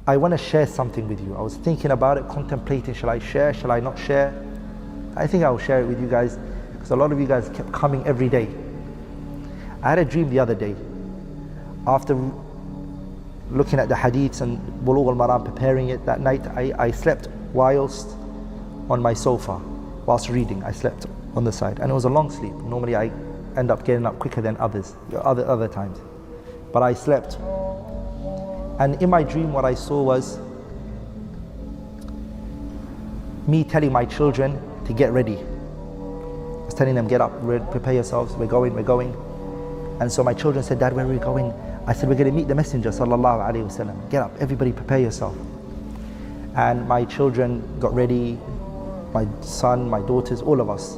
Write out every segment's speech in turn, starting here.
I want to share something with you. I was thinking about it, contemplating, shall I share, shall I not share? I think I'll share it with you guys, because a lot of you guys kept coming every day. I had a dream the other day, after looking at the hadiths and Bulugh al-Maram, preparing it that night. I slept whilst on my sofa, whilst reading. I slept on the side, and it was a long sleep. Normally I end up getting up quicker than other times, but I slept. And in my dream, what I saw was me telling my children to get ready. I was telling them, get up, prepare yourselves, we're going. And so my children said, Dad, where are we going? I said, we're going to meet the Messenger, Sallallahu Alaihi Wasallam. Get up, everybody prepare yourself. And my children got ready, my son, my daughters, all of us.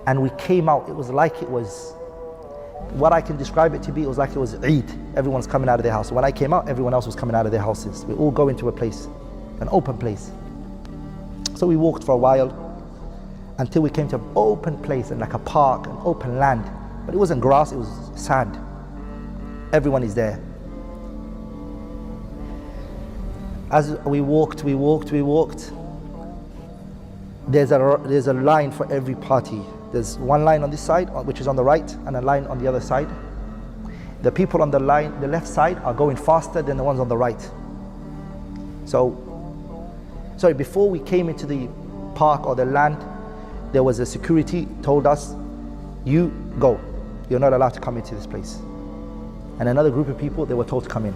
And we came out. It was like it was, what I can describe it to be, it was like it was Eid. Everyone's coming out of their house. When I came out, everyone else was coming out of their houses. We all go into a place, an open place. So we walked for a while until we came to an open place, and like a park, an open land. But it wasn't grass, it was sand. Everyone is there. As we walked, there's a line for every party. There's one line on this side, which is on the right, and a line on the other side. The people on the line, the left side, are going faster than the ones on the right. So, before we came into the park or the land, there was a security told us, you go. You're not allowed to come into this place. And another group of people, they were told to come in.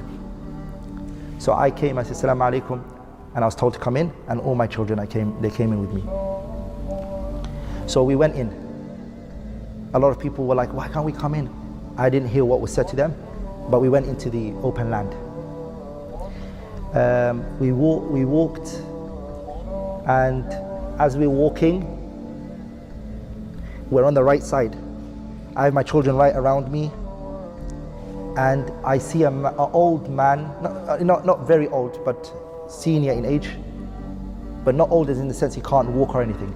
So I came, I said, Assalamu alaikum, and I was told to come in, and all my children, they came in with me. So we went in. A lot of people were like, why can't we come in? I didn't hear what was said to them, but we went into the open land. We walked, and as we were walking, we're on the right side. I have my children right around me, and I see an old man, not very old, but senior in age, but not old as in the sense he can't walk or anything,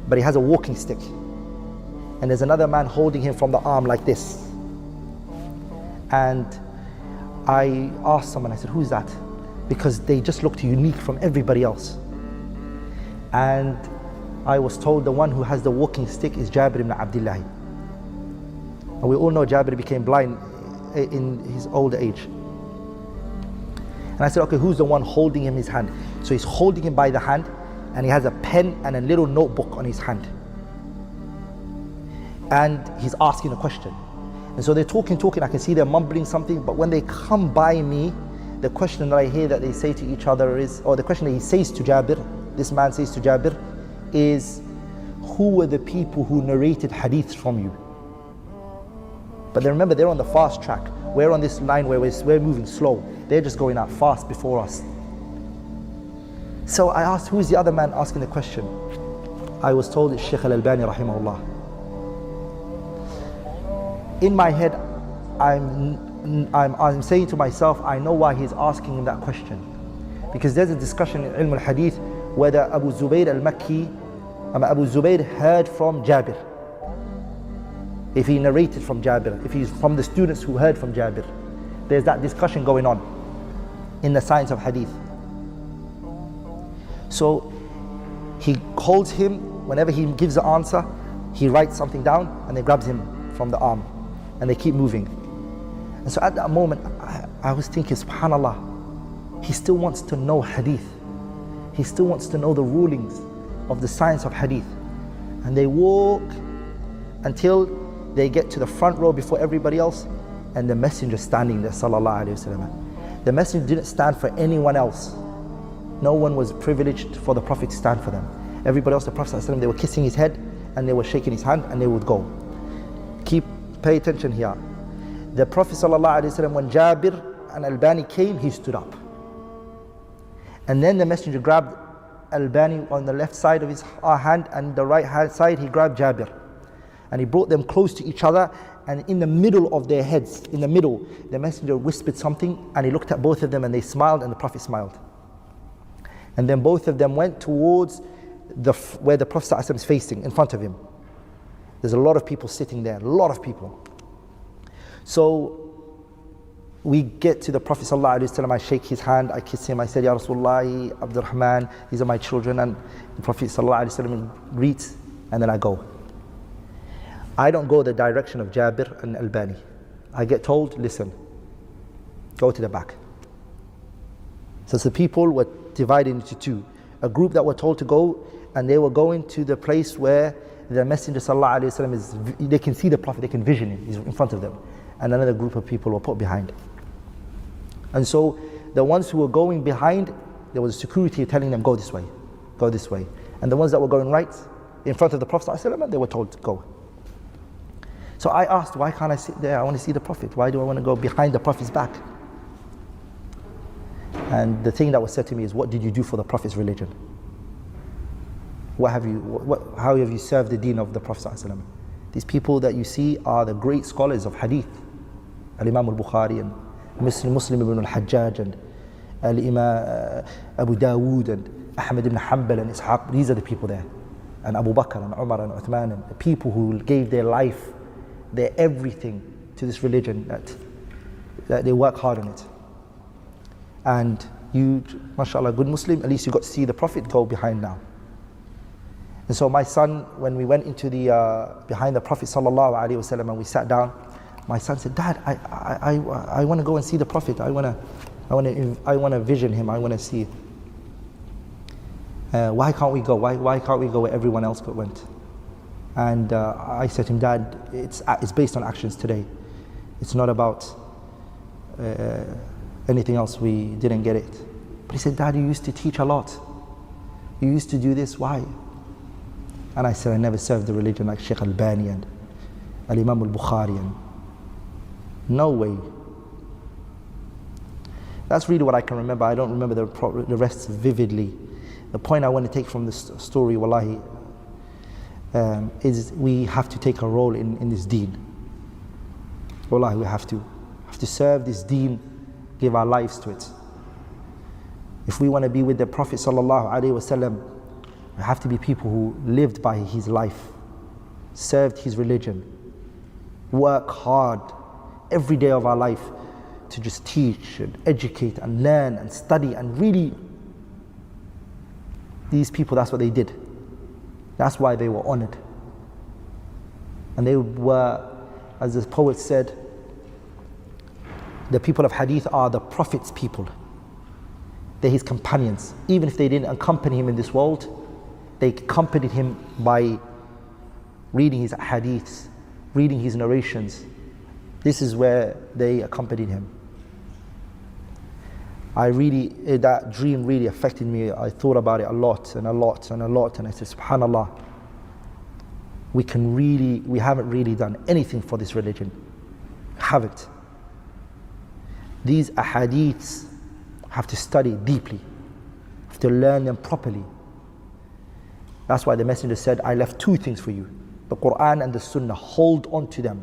but he has a walking stick. And there's another man holding him from the arm like this. And I asked someone, I said, who's that? Because they just looked unique from everybody else. And I was told the one who has the walking stick is Jabir ibn Abdullah. And we all know Jabir became blind in his older age. And I said, okay, who's the one holding him his hand? So he's holding him by the hand, and he has a pen and a little notebook on his hand. And he's asking a question. And so they're talking, I can see they're mumbling something, but when they come by me, the question that I hear that they say to each other is, or the question that he says to Jabir, this man says to Jabir, is, who were the people who narrated hadiths from you? But then remember, they're on the fast track. We're on this line where we're moving slow. They're just going out fast before us. So I asked, who's the other man asking the question? I was told it's Shaykh al-Albani rahimahullah. In my head, I'm saying to myself, I know why he's asking him that question. Because there's a discussion in Ilm al-Hadith whether Abu Zubayr al-Makki, Abu Zubayr heard from Jabir. If he narrated from Jabir, if he's from the students who heard from Jabir. There's that discussion going on in the science of hadith. So he holds him, whenever he gives the answer, he writes something down and then grabs him from the arm, and they keep moving. And so at that moment, I was thinking, subhanallah, he still wants to know hadith. He still wants to know the rulings of the science of hadith. And they walk until they get to the front row before everybody else, and the messenger standing there, Sallallahu Alaihi Wasallam. The messenger didn't stand for anyone else. No one was privileged for the Prophet to stand for them. Everybody else, the Prophet ﷺ, they were kissing his head and they were shaking his hand and they would go. Pay attention here. The Prophet ﷺ, when Jabir and Albani came, he stood up. And then the messenger grabbed Albani on the left side of his hand, and the right hand side he grabbed Jabir. And he brought them close to each other, and in the middle of their heads, in the middle, the messenger whispered something, and he looked at both of them and they smiled, and the Prophet smiled. And then both of them went towards where the Prophet ﷺ is facing, in front of him. There's a lot of people sitting there, a lot of people. So we get to the Prophet Sallallahu Alaihi Wasallam, I shake his hand, I kiss him, I said, Ya Rasulullah, Abdurrahman, these are my children, and the Prophet Sallallahu Alaihi Wasallam greets, and then I go. I don't go the direction of Jabir and Albani. I get told, listen, go to the back. So the people were divided into two. A group that were told to go, and they were going to the place where the Messenger Sallallahu Alaihi Wasallam is, they can see the Prophet, they can vision him, he's in front of them. And another group of people were put behind. And so the ones who were going behind, there was security telling them, go this way, go this way. And the ones that were going right, in front of the Prophet ﷺ, they were told to go. So I asked, why can't I sit there? I want to see the Prophet. Why do I want to go behind the Prophet's back? And the thing that was said to me is, what did you do for the Prophet's religion? How have you served the deen of the Prophet ﷺ? These people that you see are the great scholars of hadith. Al-Imam al-Bukhari and Muslim ibn al-Hajjaj and Al-Imam Abu Dawood and Ahmad ibn Hanbal and Ishaq. These are the people there. And Abu Bakr and Umar and Uthman, and the people who gave their life, their everything to this religion, that they work hard on it. And you, mashallah, good Muslim, at least you got to see the Prophet, go behind now. And so my son, when we went into the behind the Prophet Sallallahu Alaihi Wasallam and we sat down, my son said, Dad, I want to go and see the Prophet. I want to vision him. I want to see. Why can't we go? Why can't we go where everyone else went? And I said to him, Dad, it's based on actions today. It's not about anything else. We didn't get it. But he said, Dad, you used to teach a lot. You used to do this. Why? And I said, I never served the religion like Sheikh Albani and Al-Imam al-Bukhari. And no way. That's really what I can remember. I don't remember the rest vividly. The point I want to take from this story, wallahi, is we have to take a role in this deen. Wallahi, we have to serve this deen, give our lives to it. If we want to be with the Prophet Sallallahu Alaihi Wasallam, we have to be people who lived by his life, served his religion, work hard every day of our life to just teach and educate and learn and study. And really, these people, that's what they did. That's why they were honored. And they were, as the poet said, the people of hadith are the Prophet's people. They're his companions. Even if they didn't accompany him in this world, they accompanied him by reading his hadiths, reading his narrations. This is where they accompanied him. That dream really affected me. I thought about it a lot and a lot and a lot, and I said, Subhanallah, we haven't really done anything for this religion. Haven't. These ahadiths have to study deeply, have to learn them properly. That's why the Messenger said, I left two things for you, the Quran and the Sunnah. Hold on to them,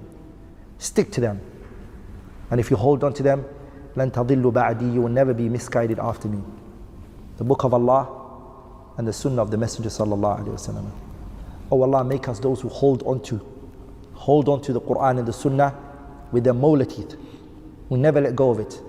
stick to them. And if you hold on to them, لَن تَضِلُّ بَعْدِي, you will never be misguided after me. The Book of Allah and the Sunnah of the Messenger Sallallahu Alaihi Wasallam. Oh Allah, make us those who hold on to the Quran and the Sunnah with their molar teeth. We never let go of it.